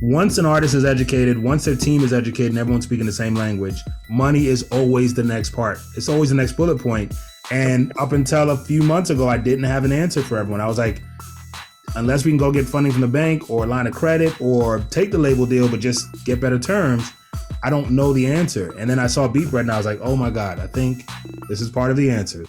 once an artist is educated, once their team is educated and everyone's speaking the same language, money is always the next part. It's always the next bullet point. And up until a few months ago, I didn't have an answer for everyone. I was like, unless we can go get funding from the bank or a line of credit or take the label deal, but just get better terms, I don't know the answer. And then I saw Beat Bread and I was like, oh my God, I think this is part of the answer.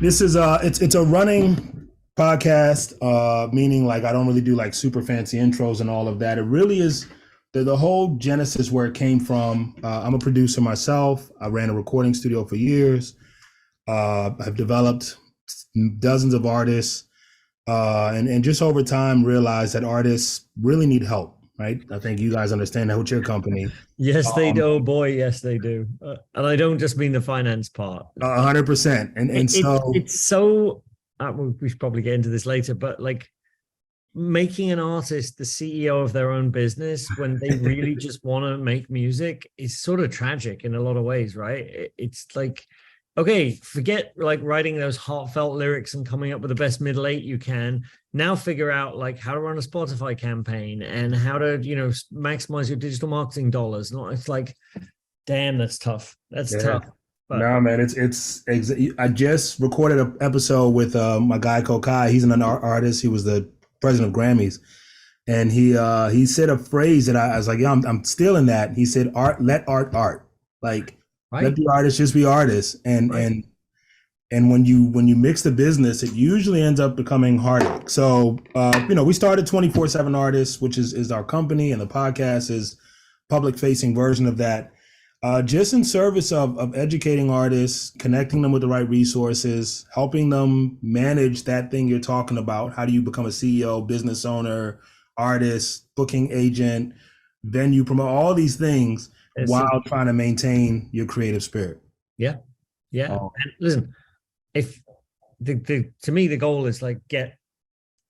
This is it's a running podcast, meaning like I don't really do like super fancy intros and all of that. It really is the whole genesis where it came from. I'm a producer myself. I ran a recording studio for years. I've developed dozens of artists, and just over time realized that artists really need help. Right? I think you guys understand that with your company. Yes, they do. Oh boy, yes, they do. And I don't just mean the finance part. 100%. And so it's so. We should probably get into this later, but like making an artist the CEO of their own business when they really just want to make music is sort of tragic in a lot of ways, right? It's like, okay, forget like writing those heartfelt lyrics and coming up with the best middle eight you can. Now figure out like how to run a Spotify campaign and how to, maximize your digital marketing dollars. And it's like, damn, that's tough. That's tough. But no, man, it's I just recorded an episode with my guy Kokai. He's an artist. He was the president of Grammys, and he said a phrase that I was like, yeah, I'm stealing that. He said, let art. Like, right. Let the artists just be artists. And right. and when you mix the business, it usually ends up becoming harder. So we started 24/7 Artists, which is our company, and the podcast is public facing version of that. Just in service of educating artists, connecting them with the right resources, helping them manage that thing you're talking about. How do you become a CEO, business owner, artist, booking agent, venue promote, all these things while trying to maintain your creative spirit? Yeah. And listen, if to me, the goal is like get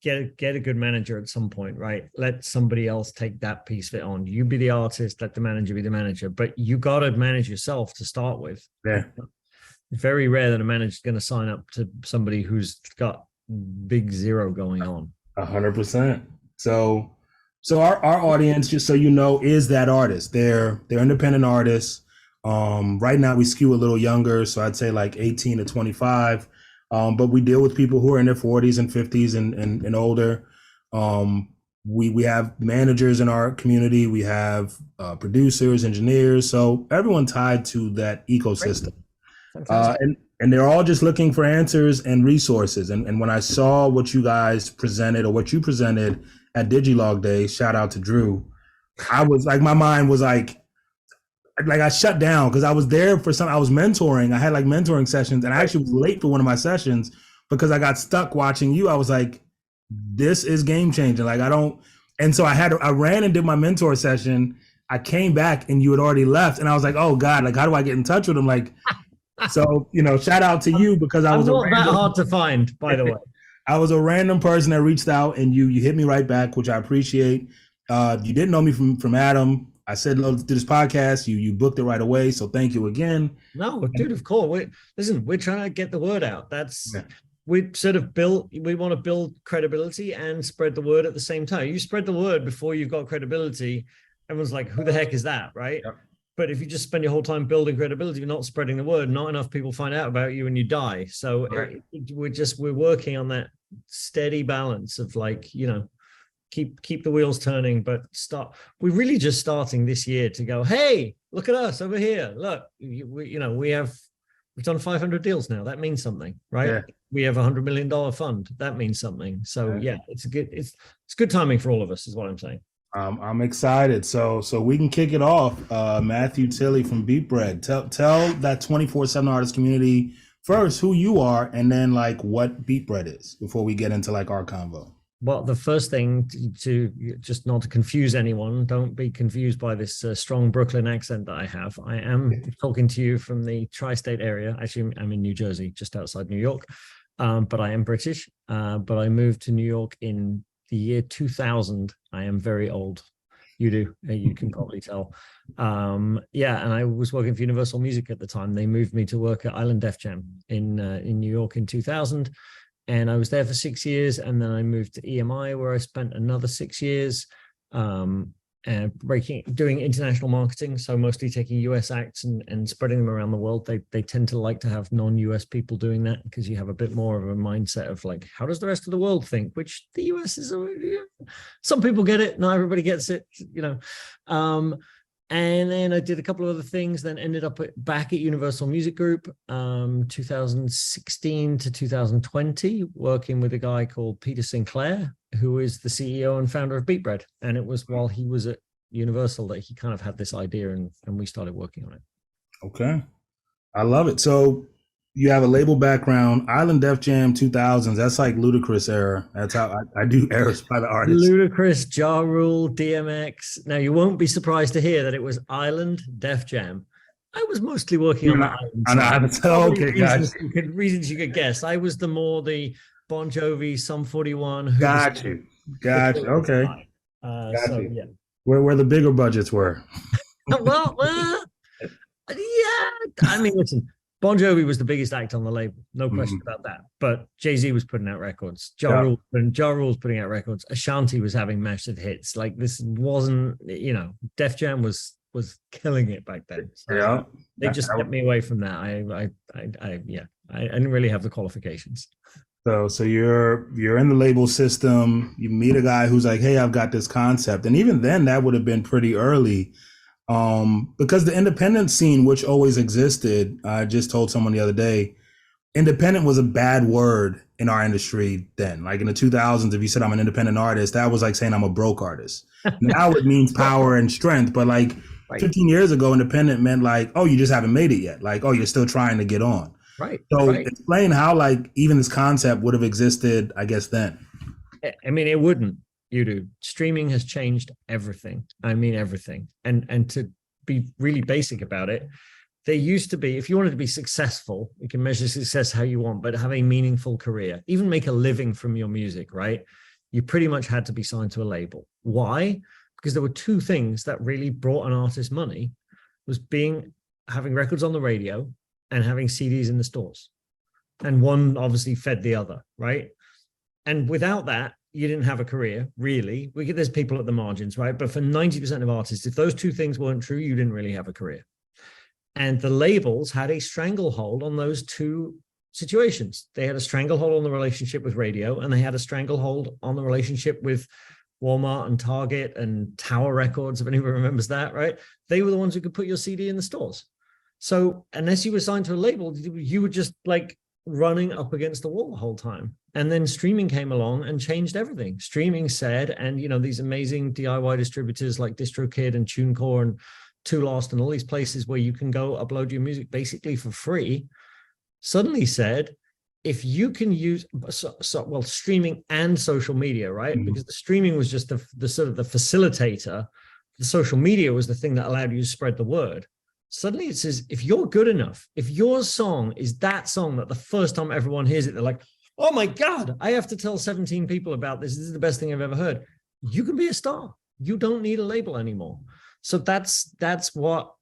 a good manager at some point, right? Let somebody else take that piece of it on. You be the artist, let the manager be the manager, but you got to manage yourself to start with. Yeah. It's very rare that a manager is going to sign up to somebody who's got big zero going on. 100%. So our audience, just so you know, is that artist. They're independent artists. Right now we skew a little younger, so I'd say like 18 to 25. But we deal with people who are in their 40s and 50s and older. We have managers in our community. We have producers, engineers. So everyone tied to that ecosystem. And they're all just looking for answers and resources. And when I saw what you guys presented or what you presented at Digilog Day, shout out to Drew, I was like, my mind was like I shut down because I was there for I was mentoring. I had like mentoring sessions and I actually was late for one of my sessions because I got stuck watching you. I was like, this is game changing. Like and so I ran and did my mentor session. I came back and you had already left and I was like, oh God, like how do I get in touch with him? Like, so, shout out to you because I was not that hard to find, by the way. I was a random person that reached out and you hit me right back, which I appreciate. You didn't know me from Adam. I said, to this podcast, you booked it right away. So thank you again. No, dude, of course. We're trying to get the word out. We sort of we want to build credibility and spread the word at the same time. You spread the word before you've got credibility. Everyone's like, who the heck is that? Right. Yep. But if you just spend your whole time building credibility, you're not spreading the word, not enough people find out about you and you die. So right. We're working on that steady balance of like, keep the wheels turning, but we're really just starting this year to go, hey, look at us over here. Look, we've done 500 deals now. That means something, right? Yeah. We have $100 million fund. That means something. So yeah, it's good timing for all of us is what I'm saying. I'm excited. So we can kick it off. Matthew Tilley from Beat Bread. Tell that 24/7 artist community first who you are and then like what Beat Bread is before we get into like our convo. Well, the first thing to just not to confuse anyone, don't be confused by this strong Brooklyn accent that I have. I am talking to you from the tri-state area. Actually, I'm in New Jersey, just outside New York, but I am British. But I moved to New York in the year 2000. I am very old. You can probably tell. And I was working for Universal Music at the time. They moved me to work at Island Def Jam in New York in 2000. And I was there for 6 years, and then I moved to EMI, where I spent another 6 years, and doing international marketing. So mostly taking US acts and spreading them around the world. They tend to like to have non-US people doing that, because you have a bit more of a mindset of like, how does the rest of the world think? Which the US is, some people get it, not everybody gets it, you know. And then I did a couple of other things, then ended up back at Universal Music Group, 2016 to 2020, working with a guy called Peter Sinclair, who is the CEO and founder of Beatbread. And it was while he was at Universal that he kind of had this idea, and we started working on it. Okay. I love it. So you have a label background, Island Def Jam 2000s. That's like Ludacris era. That's how I do eras by the artists. Ludacris, Ja Rule, DMX. Now, you won't be surprised to hear that it was Island Def Jam. I was mostly working on the island side. Okay, guys. Reasons you could guess. I was the Bon Jovi, Sum 41. Got you. Okay. So, yeah. Where the bigger budgets were. well, yeah. I mean, listen, Bon Jovi was the biggest act on the label, no question about that. But Jay-Z was putting out records. Ja Rule was putting out records. Ashanti was having massive hits. Like, this wasn't, you know, Def Jam was killing it back then. So yeah, they just kept me away from that. I didn't really have the qualifications. So you're in the label system. You meet a guy who's like, "Hey, I've got this concept," and even then, that would have been pretty early. Because the independent scene, which always existed, I just told someone the other day, independent was a bad word in our industry then. Like in the 2000s, if you said I'm an independent artist, that was like saying I'm a broke artist. Now it means power and strength. But like 15 years ago, independent meant like, oh, you just haven't made it yet. Like, oh, you're still trying to get on. Right. So explain how like even this concept would have existed, I guess, then. I mean, it wouldn't. You do. Streaming has changed everything. I mean, everything. And to be really basic about it, there used to be, if you wanted to be successful, you can measure success how you want, but have a meaningful career, even make a living from your music, right? You pretty much had to be signed to a label. Why? Because there were two things that really brought an artist money, was having records on the radio and having CDs in the stores. And one obviously fed the other, right? And without that, you didn't have a career, really. There's people at the margins, right? But for 90% of artists, if those two things weren't true, you didn't really have a career. And the labels had a stranglehold on those two situations. They had a stranglehold on the relationship with radio, and they had a stranglehold on the relationship with Walmart and Target and Tower Records, if anyone remembers that, right? They were the ones who could put your CD in the stores. So unless you were signed to a label, you were just like running up against the wall the whole time. And then streaming came along and changed everything. Streaming said, and you know, these amazing DIY distributors like DistroKid and TuneCore and Too Lost and all these places where you can go upload your music basically for free, suddenly said, if you can use streaming and social media, right? Because the streaming was just the sort of the facilitator. The social media was the thing that allowed you to spread the word. Suddenly it says, if you're good enough, if your song is that song that the first time everyone hears it, they're like, oh my God, I have to tell 17 people about this. This is the best thing I've ever heard. You can be a star. You don't need a label anymore. So that's what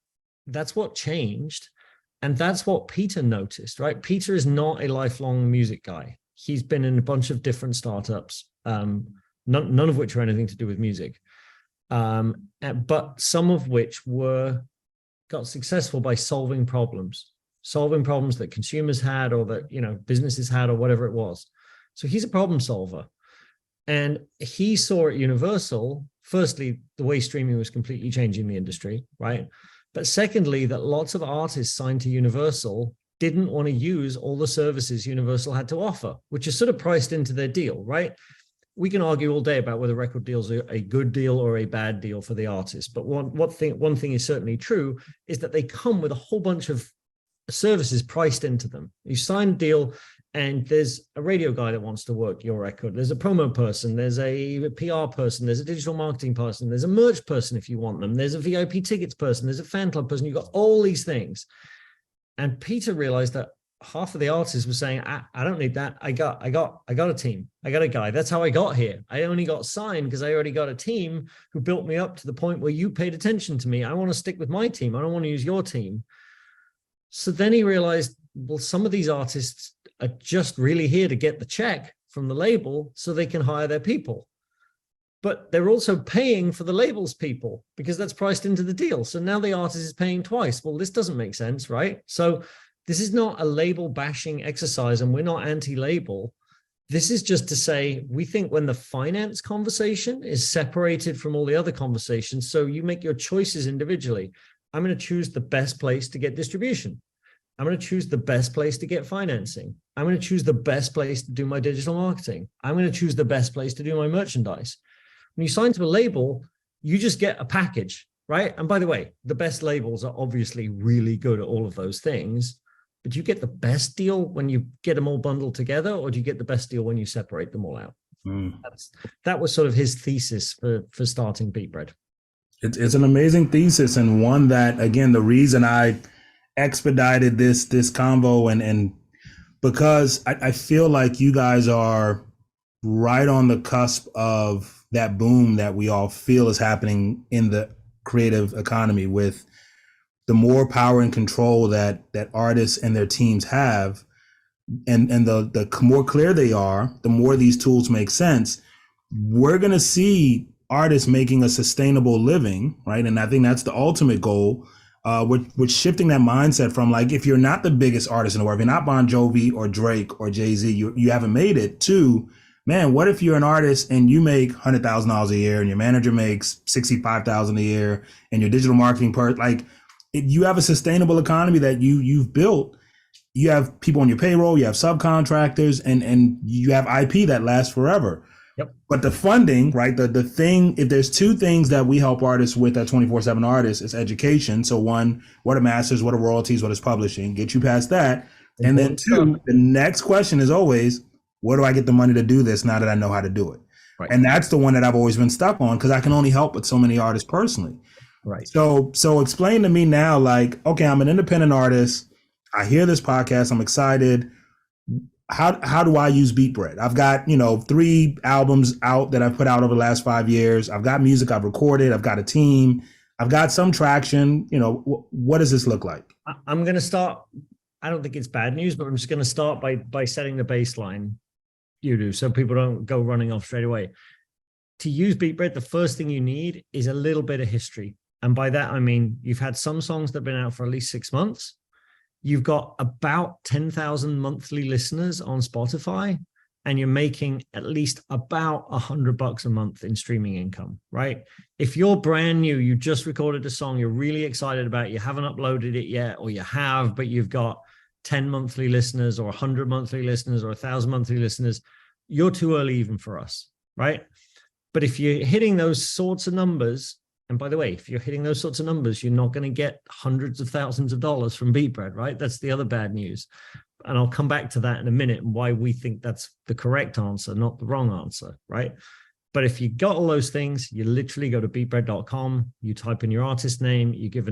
changed. And that's what Peter noticed, right? Peter is not a lifelong music guy. He's been in a bunch of different startups, none of which are anything to do with music, but some of which got successful by solving problems that consumers had, or that, you know, businesses had, or whatever it was. So he's a problem solver. And he saw at Universal, firstly, the way streaming was completely changing the industry, right? But secondly, that lots of artists signed to Universal didn't want to use all the services Universal had to offer, which is sort of priced into their deal, right? We can argue all day about whether record deals are a good deal or a bad deal for the artist. But one thing is certainly true, is that they come with a whole bunch of services priced into them. You sign a deal and there's a radio guy that wants to work your record. There's a promo person, there's a PR person, there's a digital marketing person, there's a merch person if you want them, there's a VIP tickets person, there's a fan club person. You've got all these things. And Peter realized that half of the artists were saying, I don't need that. I got a team. I got a guy. That's how I got here. I only got signed because I already got a team who built me up to the point where you paid attention to me. I want to stick with my team. I don't want to use your team. So then he realized, well, some of these artists are just really here to get the check from the label so they can hire their people. But they're also paying for the label's people because that's priced into the deal. So now the artist is paying twice. Well, this doesn't make sense, right? So this is not a label bashing exercise, and we're not anti-label. This is just to say, we think when the finance conversation is separated from all the other conversations, so you make your choices individually. I'm going to choose the best place to get distribution. I'm going to choose the best place to get financing. I'm going to choose the best place to do my digital marketing. I'm going to choose the best place to do my merchandise. When you sign to a label, you just get a package, right? And by the way, the best labels are obviously really good at all of those things. But do you get the best deal when you get them all bundled together, or do you get the best deal when you separate them all out? That was sort of his thesis for starting Beat Bread. It's an amazing thesis, and one that, again, the reason I expedited this convo and because I feel like you guys are right on the cusp of that boom that we all feel is happening in the creative economy, with the more power and control that artists and their teams have, and the more clear they are, the more these tools make sense. We're going to see artists making a sustainable living, right? And I think that's the ultimate goal. With shifting that mindset from, like, if you're not the biggest artist in the world, if you're not Bon Jovi or Drake or Jay-Z, you haven't made it, to, man, what if you're an artist and you make $100,000 a year and your manager makes $65,000 a year and your digital marketing you have a sustainable economy that you've built. You have people on your payroll, you have subcontractors, and you have IP that lasts forever. Yep. But the funding, right? The thing, if there's two things that we help artists with at 24/7 Artists, it's education. So one, what are masters, what are royalties, what is publishing? Get you past that. And then two, the next question is always, where do I get the money to do this now that I know how to do it? Right. And that's the one that I've always been stuck on, because I can only help with so many artists personally. Right. So explain to me now, like, okay, I'm an independent artist. I hear this podcast. I'm excited. How do I use Beat Bread? I've got, 3 albums out that I've put out over the last 5 years. I've got music I've recorded. I've got a team. I've got some traction. What does this look like? I'm going to start. I don't think it's bad news, but I'm just going to start by setting the baseline. You do, so people don't go running off straight away. To use Beat Bread, the first thing you need is a little bit of history. And by that, I mean, you've had some songs that have been out for at least 6 months. You've got about 10,000 monthly listeners on Spotify, and you're making at least about $100 a month in streaming income, right? If you're brand new, you just recorded a song you're really excited about, you haven't uploaded it yet, or you have, but you've got 10 monthly listeners or 100 monthly listeners or 1,000 monthly listeners, you're too early even for us, right? But if you're hitting those sorts of numbers, and by the way, if you're hitting those sorts of numbers, you're not going to get hundreds of thousands of dollars from Beat Bread, right? That's the other bad news. And I'll come back to that in a minute and why we think that's the correct answer, not the wrong answer, right? But if you got all those things, you literally go to beatbread.com, you type in your artist name, you give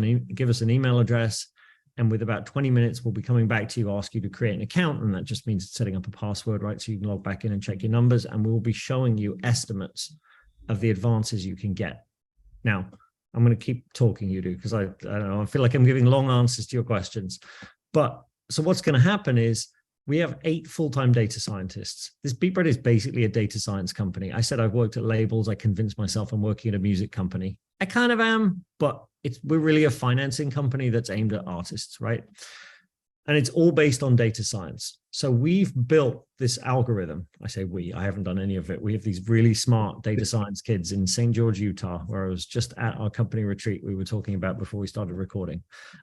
us an email address, and with about 20 minutes, we'll be coming back to you, ask you to create an account. And that just means setting up a password, right? So you can log back in and check your numbers, and we will be showing you estimates of the advances you can get. Now, I'm going to keep talking, you do, because I don't know, I feel like I'm giving long answers to your questions. But so what's going to happen is we have 8 full-time data scientists. This Beat Bread is basically a data science company. I said I've worked at labels. I convinced myself I'm working at a music company. I kind of am, but we're really a financing company that's aimed at artists, right? And it's all based on data science. So we've built this algorithm. I say I haven't done any of it. We have these really smart data science kids in St. George, Utah, where I was just at our company retreat we were talking about before we started recording.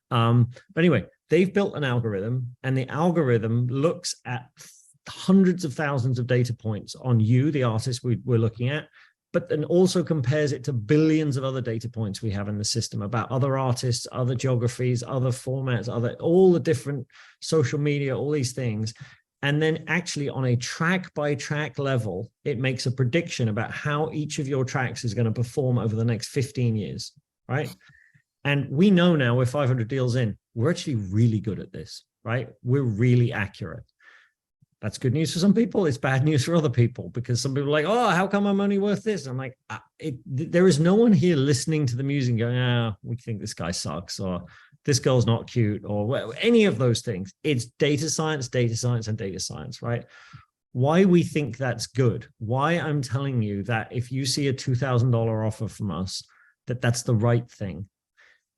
But anyway, they've built an algorithm, and the algorithm looks at hundreds of thousands of data points on you, the artist we're looking at, but then also compares it to billions of other data points we have in the system about other artists, other geographies, other formats, all the different social media, all these things. And then actually on a track by track level, it makes a prediction about how each of your tracks is going to perform over the next 15 years, right? And we know now we're 500 deals in, we're actually really good at this, right? We're really accurate. That's good news for some people. It's bad news for other people, because some people are like, oh, how come I'm only worth this? I'm like, there is no one here listening to the music going, we think this guy sucks, or this girl's not cute, or any of those things. It's data science, and data science, right? Why we think that's good, why I'm telling you that if you see a $2,000 offer from us, that's the right thing,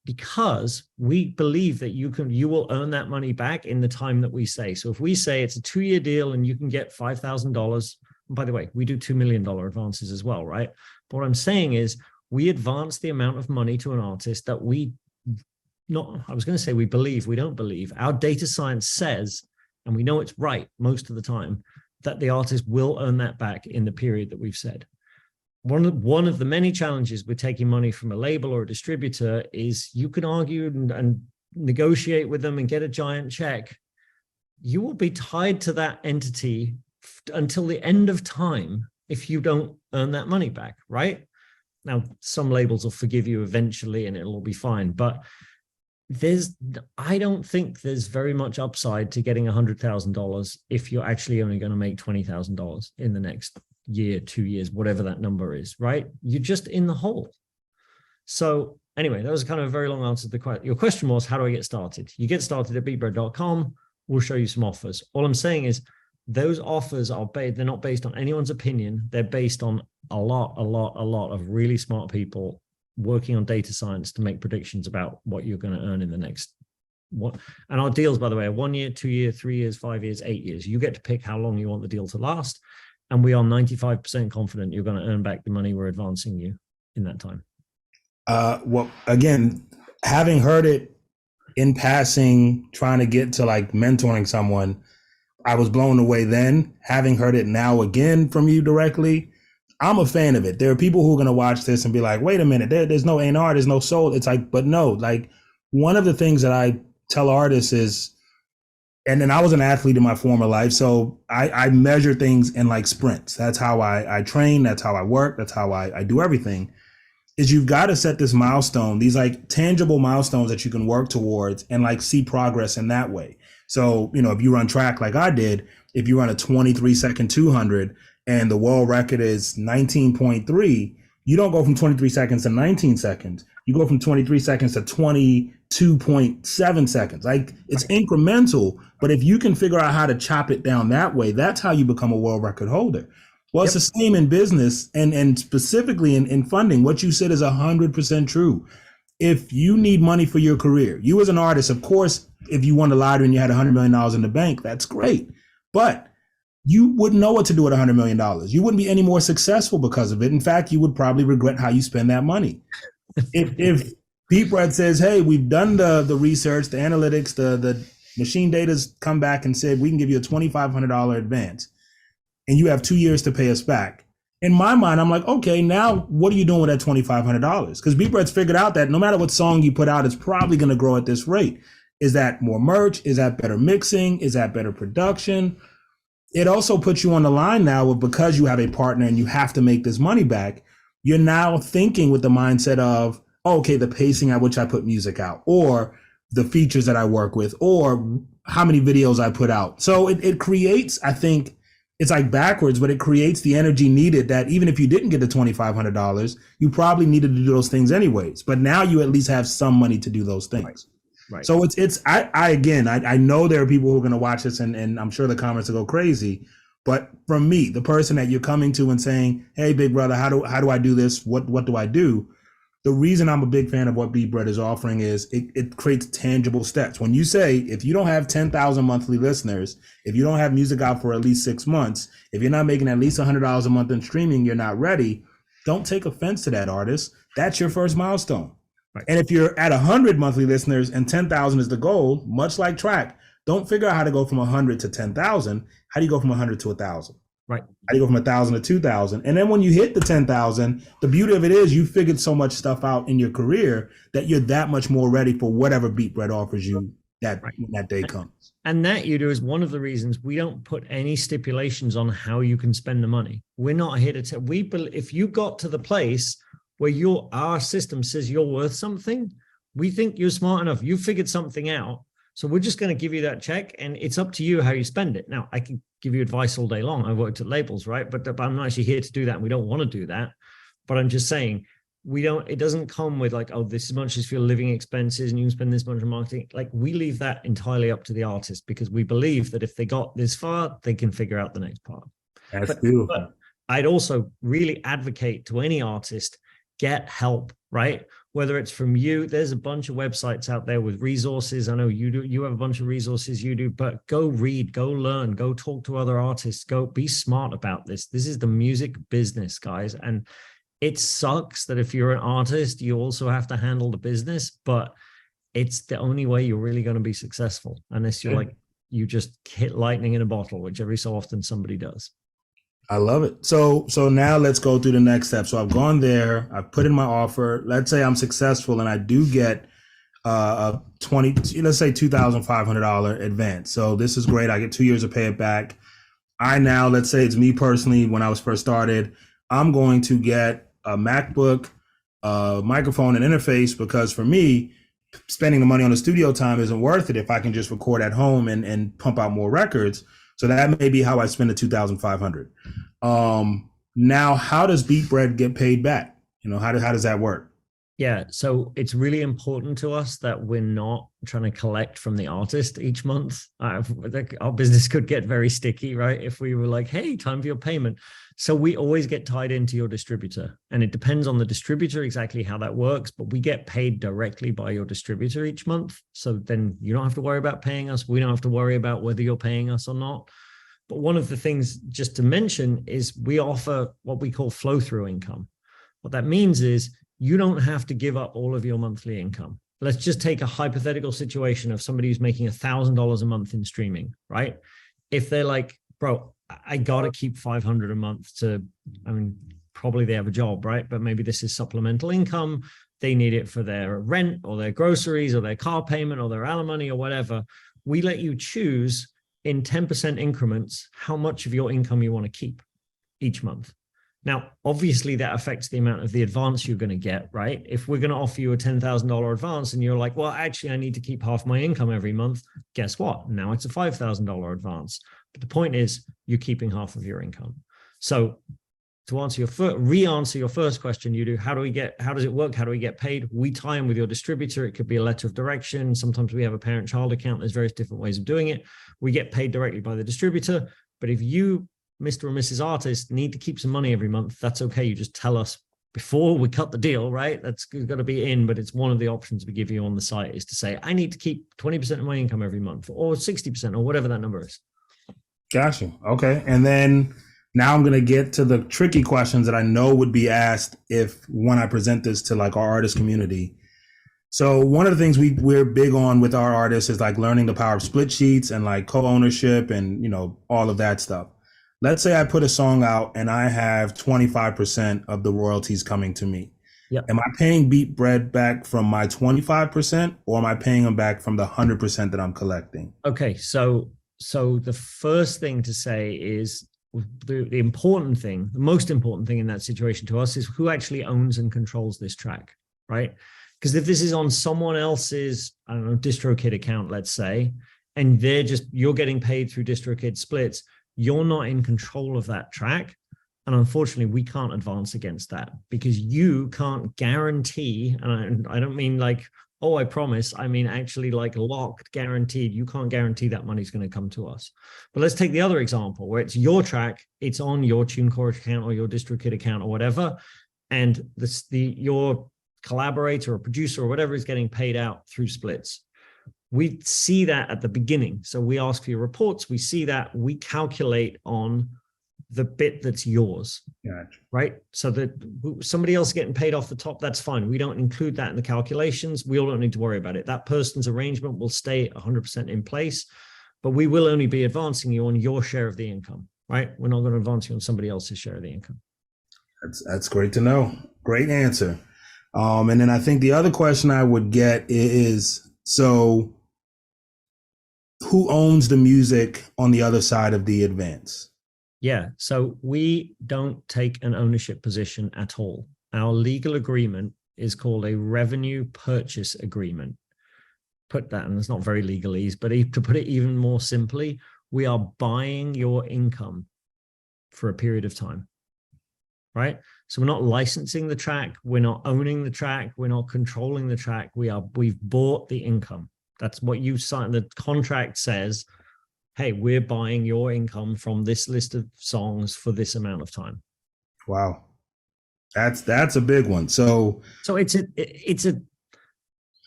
because we believe that you will earn that money back in the time that we say. So if we say it's a 2-year deal and you can get $5,000, by the way, we do $2 million advances as well, right? But what I'm saying is we advance the amount of money to an artist that I was going to say we believe, we don't believe. Our data science says, and we know it's right most of the time, that the artist will earn that back in the period that we've said. One of the many challenges with taking money from a label or a distributor is you can argue and negotiate with them and get a giant check. You will be tied to that entity until the end of time if you don't earn that money back, right? Now, some labels will forgive you eventually and it'll all be fine, but I don't think there's very much upside to getting $100,000 if you're actually only going to make $20,000 in the next year, 2 years, whatever that number is, right? You're just in the hole. So anyway, that was kind of a very long answer to the question. Your question was, how do I get started? You get started at beatbread.com. We'll show you some offers. All I'm saying is those offers they're not based on anyone's opinion. They're based on a lot of really smart people working on data science to make predictions about what you're going to earn in the next what. And our deals, by the way, are 1 year, 2 year, 3 years, 5 years, 8 years. You get to pick how long you want the deal to last. And we are 95% confident you're going to earn back the money we're advancing you in that time. Well, again, having heard it in passing, trying to get to like mentoring someone, I was blown away then. Having heard it now again from you directly, I'm a fan of it. There are people who are going to watch this and be like, wait a minute, there's no A&R, there's no soul. It's like, but no, like one of the things that I tell artists is, and then I was an athlete in my former life, so I measure things in like sprints. That's how I train. That's how I work. That's how I do everything. Is you've got to set this milestone, these like tangible milestones that you can work towards and like see progress in that way. So, you know, if you run track like I did, if you run a 23-second 200 and the world record is 19.3, you don't go from 23 seconds to 19 seconds. You go from 23 seconds to 22.7 seconds. Like it's incremental, but if you can figure out how to chop it down that way, that's how you become a world record holder. Well, it's the same in business and specifically in funding. What you said is 100% true. If you need money for your career, you as an artist, of course, if you won the lottery and you had $100 million in the bank, that's great. But you wouldn't know what to do with $100 million. You wouldn't be any more successful because of it. In fact, you would probably regret how you spend that money. If BeatBread says, hey, we've done the research, the analytics, the machine data's come back and said, we can give you a $2,500 advance and you have 2 years to pay us back. In my mind, I'm like, okay, now what are you doing with that $2,500? Because BeatBread's figured out that no matter what song you put out, it's probably going to grow at this rate. Is that more merch? Is that better mixing? Is that better production? It also puts you on the line now with, because you have a partner and you have to make this money back, you're now thinking with the mindset of, oh, okay, the pacing at which I put music out, or the features that I work with, or how many videos I put out. So it creates, I think, it's like backwards, but it creates the energy needed that even if you didn't get the $2,500, you probably needed to do those things anyways. But now you at least have some money to do those things. Right. So I know there are people who are going to watch this and I'm sure the comments will go crazy. But from me, the person that you're coming to and saying, hey, big brother, how do I do this? What do I do? The reason I'm a big fan of what BeatBread is offering is it creates tangible steps. When you say, if you don't have 10,000 monthly listeners, if you don't have music out for at least 6 months, if you're not making at least $100 a month in streaming, you're not ready. Don't take offense to that, artist. That's your first milestone. Right. And if you're at 100 monthly listeners and 10,000 is the goal, much like track, don't figure out how to go from 100 to 10,000. How do you go from 100 to 1,000? Right. How do you go from 1,000 to 2,000? And then when you hit the 10,000, the beauty of it is you figured so much stuff out in your career that you're that much more ready for whatever BeatBread offers you when that day comes. And that, you do, is one of the reasons we don't put any stipulations on how you can spend the money. We're not here to tell. If you got to the place where our system says you're worth something, we think you're smart enough. You figured something out. So we're just going to give you that check and it's up to you how you spend it. Now, I can give you advice all day long. I worked at labels, right? But I'm not actually here to do that. And we don't want to do that. But I'm just saying, it doesn't come with like, oh, this much is for your living expenses and you can spend this much on marketing. Like, we leave that entirely up to the artist, because we believe that if they got this far, they can figure out the next part. That's beautiful. But I'd also really advocate to any artist, get help, right? Whether it's from you, there's a bunch of websites out there with resources. I know you do, you have a bunch of resources you do, but go read, go learn, go talk to other artists, go be smart about this. This is the music business, guys. And it sucks that if you're an artist, you also have to handle the business, but it's the only way you're really going to be successful, unless you're like, you just hit lightning in a bottle, which every so often somebody does. I love it. So now let's go through the next step. So I've gone there, I've put in my offer. Let's say I'm successful and I do get a let's say $2,500 advance. So this is great. I get 2 years to pay it back. Let's say it's me personally, when I was first started, I'm going to get a MacBook, a microphone and interface, because for me, spending the money on the studio time isn't worth it if I can just record at home and pump out more records. So that may be how I spend the $2,500. Now, how does Beat Bread get paid back? How does that work? Yeah, so it's really important to us that we're not trying to collect from the artist each month. Our business could get very sticky, right? If we were like, hey, time for your payment. So we always get tied into your distributor, and it depends on the distributor exactly how that works, but we get paid directly by your distributor each month. So then you don't have to worry about paying us. We don't have to worry about whether you're paying us or not. But one of the things just to mention is we offer what we call flow-through income. What that means is you don't have to give up all of your monthly income. Let's just take a hypothetical situation of somebody who's making $1,000 a month in streaming, right? If they're like, bro, I got to keep 500 a month probably they have a job, right? But maybe this is supplemental income. They need it for their rent or their groceries or their car payment or their alimony or whatever. We let you choose in 10% increments how much of your income you want to keep each month. Now, obviously, that affects the amount of the advance you're going to get, right? If we're going to offer you a $10,000 advance and you're like, well, actually, I need to keep half my income every month. Guess what? Now it's a $5,000 advance. But the point is, you're keeping half of your income. So to answer re-answer your first question, how does it work? How do we get paid? We tie in with your distributor. It could be a letter of direction. Sometimes we have a parent-child account. There's various different ways of doing it. We get paid directly by the distributor. But if you, Mr. or Mrs. Artist, need to keep some money every month, that's okay. You just tell us before we cut the deal, right? That's got to be in, but it's one of the options we give you on the site is to say, I need to keep 20% of my income every month, or 60%, or whatever that number is. Gotcha. Okay. And then now I'm going to get to the tricky questions that I know would be asked when I present this to like our artist community. So one of the things we're big on with our artists is like learning the power of split sheets and like co-ownership and, all of that stuff. Let's say I put a song out and I have 25% of the royalties coming to me. Yep. Am I paying Beat Bread back from my 25%, or am I paying them back from the 100% that I'm collecting? Okay. So the first thing to say is the important thing, the most important thing in that situation to us is who actually owns and controls this track, right? Because if this is on someone else's, I don't know, DistroKid account, let's say, and you're getting paid through DistroKid splits, you're not in control of that track. And unfortunately, we can't advance against that because you can't guarantee, and I don't mean like, oh, I promise. I mean, actually like locked, guaranteed. You can't guarantee that money's going to come to us. But let's take the other example where it's your track. It's on your TuneCore account or your DistroKid account or whatever. And your collaborator or producer or whatever is getting paid out through splits. We see that at the beginning. So we ask for your reports. We see that. We calculate on the bit that's yours, gotcha. Right? So that somebody else getting paid off the top, that's fine. We don't include that in the calculations. We all don't need to worry about it. That person's arrangement will stay 100% in place, but we will only be advancing you on your share of the income, right? We're not going to advance you on somebody else's share of the income. That's great to know. Great answer. And then I think the other question I would get is, so who owns the music on the other side of the advance? Yeah, so we don't take an ownership position at all. Our legal agreement is called a revenue purchase agreement. Put that, and it's not very legalese, but to put it even more simply, we are buying your income for a period of time. right? So we're not licensing the track, we're not owning the track, we're not controlling the track. We've bought the income. That's what you sign. The contract says, hey, we're buying your income from this list of songs for this amount of time. Wow. That's a big one. So it's a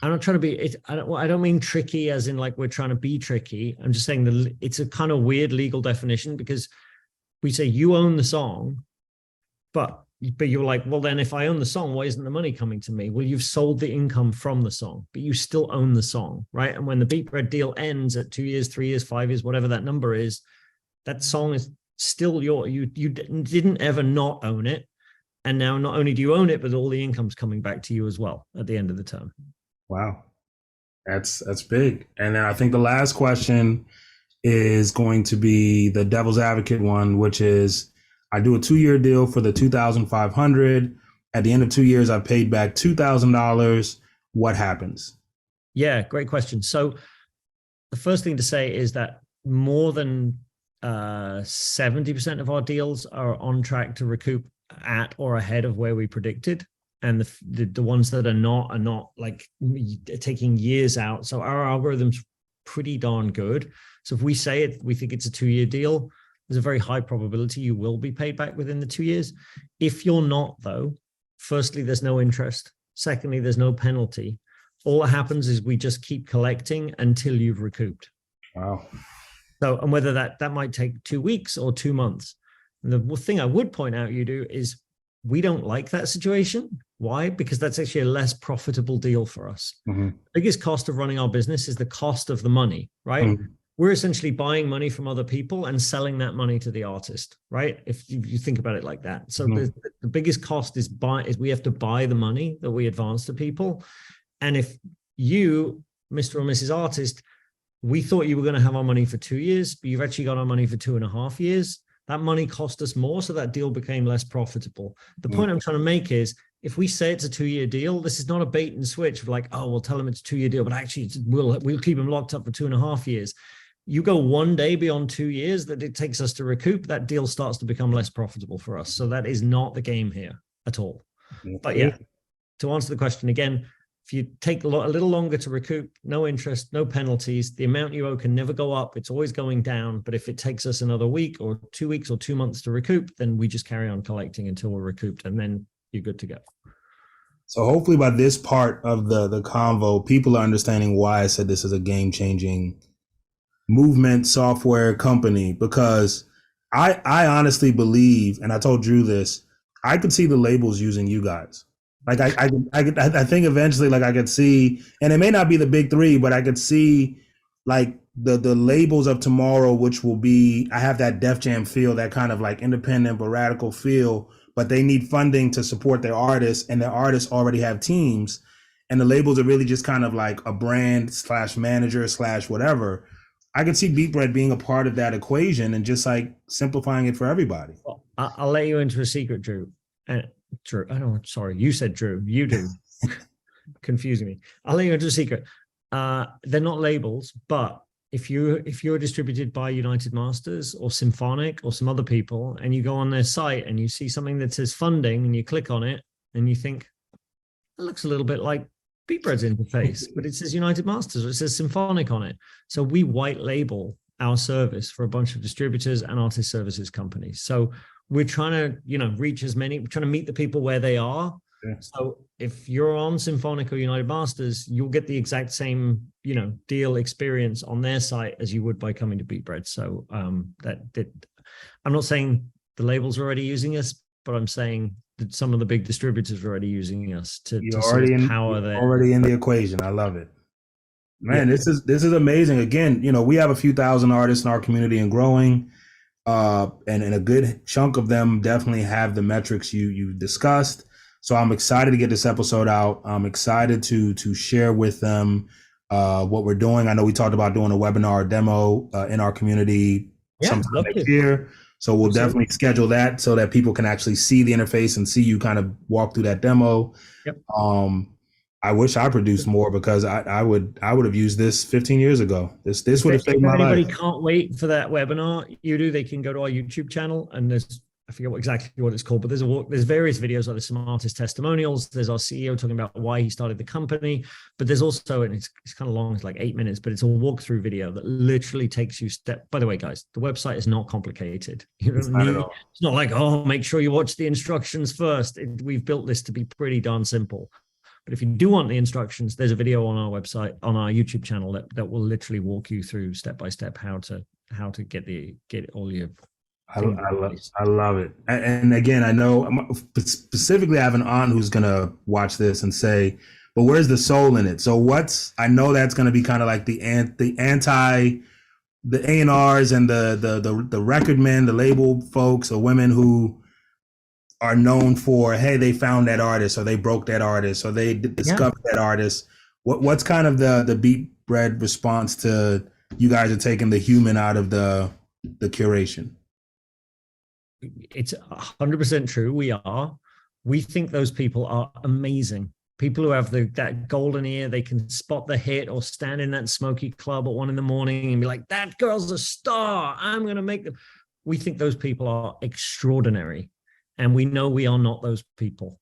I'm not trying to be I don't mean tricky as in like we're trying to be tricky. I'm just saying that it's a kind of weird legal definition, because we say you own the song, but you're like, well, then if I own the song, why isn't the money coming to me? Well, you've sold the income from the song, but you still own the song, right? And when the Beatbread deal ends at 2 years, 3 years, 5 years, whatever that number is, that song is still you didn't ever not own it. And now not only do you own it, but all the income's coming back to you as well at the end of the term. wow. That's big. And then I think the last question is going to be the devil's advocate one, which is I do a 2-year deal for the 2,500. At the end of 2 years, I've paid back $2,000. What happens? Yeah, great question. So the first thing to say is that more than 70% of our deals are on track to recoup at or ahead of where we predicted. And the ones that are not like taking years out. So our algorithm's pretty darn good. So if we say it, we think it's a 2-year deal, there's a very high probability you will be paid back within the 2 years. If you're not, though, firstly, there's no interest. Secondly, there's no penalty. All that happens is we just keep collecting until you've recouped. Wow. So, and whether that might take 2 weeks or 2 months. And the thing I would point out, you do, is we don't like that situation. Why? Because that's actually a less profitable deal for us. Mm-hmm. The biggest cost of running our business is the cost of the money, right? Mm-hmm. We're essentially buying money from other people and selling that money to the artist, right? If you think about it like that. So mm-hmm. the biggest cost is we have to buy the money that we advance to people. And if you, Mr. or Mrs. Artist, we thought you were going to have our money for 2 years, but you've actually got our money for 2.5 years. That money cost us more, so that deal became less profitable. The point I'm trying to make is, if we say it's a 2-year deal, this is not a bait and switch of like, oh, we'll tell them it's a 2-year deal, but actually we'll keep them locked up for 2.5 years. You go one day beyond 2 years that it takes us to recoup, that deal starts to become less profitable for us. So that is not the game here at all. Okay. But yeah, to answer the question again, if you take a little longer to recoup, no interest, no penalties, the amount you owe can never go up. It's always going down. But if it takes us another week or 2 weeks or 2 months to recoup, then we just carry on collecting until we're recouped, and then you're good to go. So hopefully by this part of the convo, people are understanding why I said this is a game-changing movement software company, because I honestly believe, and I told Drew this, I could see the labels using you guys. Like I think eventually, like I could see, and it may not be the big three, but I could see like the labels of tomorrow, which will be, I have that Def Jam feel, that kind of like independent but radical feel, but they need funding to support their artists, and their artists already have teams, and the labels are really just kind of like a brand / manager / whatever. I could see Beatbread being a part of that equation and just like simplifying it for everybody. Well, I'll let you into a secret, Drew. Drew, I don't. Sorry, you said Drew. You do. Confusing me. I'll let you into a secret. They're not labels, but if you're distributed by United Masters or Symphonic or some other people, and you go on their site and you see something that says funding, and you click on it and you think it looks a little bit like Beatbread's interface, but it says United Masters or it says Symphonic on it. So we white label our service for a bunch of distributors and artist services companies. So we're trying to, reach as many, we're trying to meet the people where they are. Yeah. So if you're on Symphonic or United Masters, you'll get the exact same, deal experience on their site as you would by coming to Beatbread. So I'm not saying the labels are already using us, but I'm saying that some of the big distributors are already using us to power their already in the equation. I love it. Man, yeah. This is amazing. Again, we have a few thousand artists in our community and growing. And a good chunk of them definitely have the metrics you discussed. So I'm excited to get this episode out. I'm excited to share with them what we're doing. I know we talked about doing a webinar demo in our community sometime next year. So we'll definitely schedule that so that people can actually see the interface and see you kind of walk through that demo. Yep. I wish I produced more, because I would have used this 15 years ago. This would have saved my life. If anybody can't wait for that webinar, they can go to our YouTube channel, and there's I forget exactly what it's called, but there's various videos like the smartest testimonials. There's our CEO talking about why he started the company, but there's also, and it's kind of long, it's like 8 minutes, but it's a walkthrough video that literally takes you step. By the way, guys, the website is not complicated. You don't need, it's not like, oh, make sure you watch the instructions first. We've built this to be pretty darn simple. But if you do want the instructions, there's a video on our website, on our YouTube channel that will literally walk you through step by step how to get all your. I love it. And again, I know specifically I have an aunt who's going to watch this and say, but where's the soul in it? So I know that's going to be kind of like the A&Rs and the record men, the label folks or women who are known for, hey, they found that artist or they broke that artist or they discovered that artist. What's kind of the Beat Bread response to you guys are taking the human out of the curation? It's 100% true. We think those people are amazing. People who have that golden ear, they can spot the hit or stand in that smoky club at 1 a.m. and be like, that girl's a star. I'm going to make them. We think those people are extraordinary. And we know we are not those people,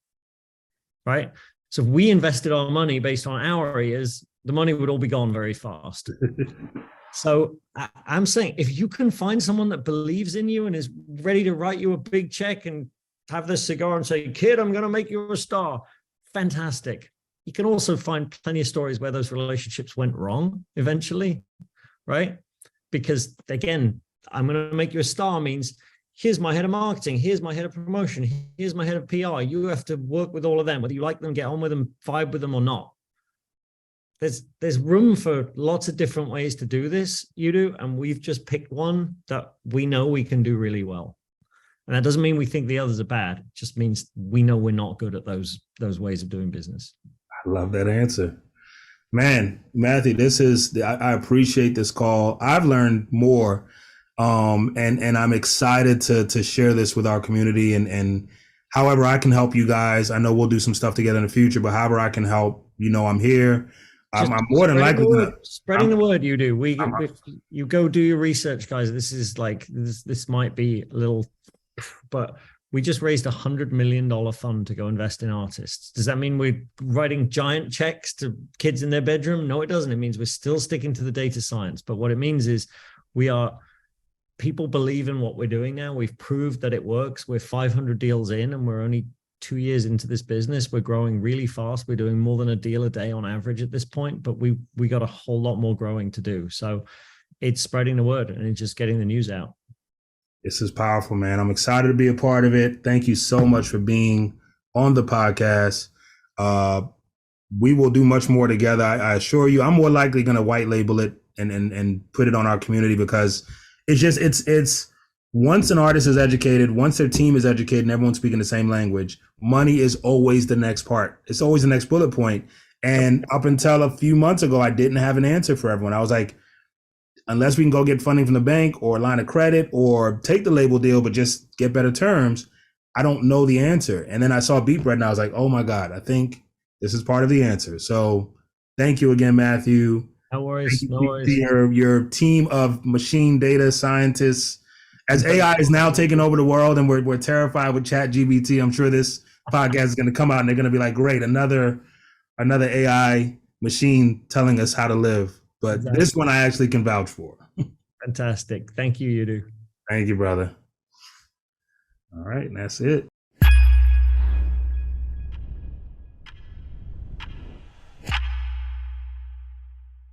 right? So if we invested our money based on our ears, the money would all be gone very fast. So I'm saying, if you can find someone that believes in you and is ready to write you a big check and have this cigar and say, kid, I'm going to make you a star, fantastic. You can also find plenty of stories where those relationships went wrong eventually, right? Because again, I'm going to make you a star means here's my head of marketing, here's my head of promotion, here's my head of PR. You have to work with all of them, whether you like them, get on with them, vibe with them or not. There's room for lots of different ways to do this, and we've just picked one that we know we can do really well. And that doesn't mean we think the others are bad. It just means we know we're not good at those ways of doing business. I love that answer. Man, Matthew, I appreciate this call. I've learned more. And I'm excited to share this with our community and however I can help you guys. I know we'll do some stuff together in the future, but however I can help, I'm here. I'm more than likely spreading the word. If you go do your research, guys. This is like this might be a little, but we just raised $100 million fund to go invest in artists. Does that mean we're writing giant checks to kids in their bedroom? No, it doesn't. It means we're still sticking to the data science. But what it means is people believe in what we're doing now. We've proved that it works. We're 500 deals in and we're only 2 years into this business. We're growing really fast. We're doing more than a deal a day on average at this point, but we got a whole lot more growing to do. So it's spreading the word and it's just getting the news out. This is powerful, man. I'm excited to be a part of it. Thank you so much for being on the podcast. We will do much more together. I assure you, I'm more likely going to white label it and put it on our community because it's once an artist is educated, once their team is educated and everyone's speaking the same language, money is always the next part. It's always the next bullet point. And up until a few months ago, I didn't have an answer for everyone. I was like, unless we can go get funding from the bank or a line of credit or take the label deal, but just get better terms, I don't know the answer. And then I saw Beat Bread and I was like, oh my God, I think this is part of the answer. So thank you again, Matthew. No worries. No worries. Your team of machine data scientists. As AI is now taking over the world and we're terrified with ChatGPT, I'm sure this podcast is going to come out and they're going to be like, great, another AI machine telling us how to live. But exactly. This one I actually can vouch for. Fantastic. Thank you, Yudu. Thank you, brother. All right, and that's it.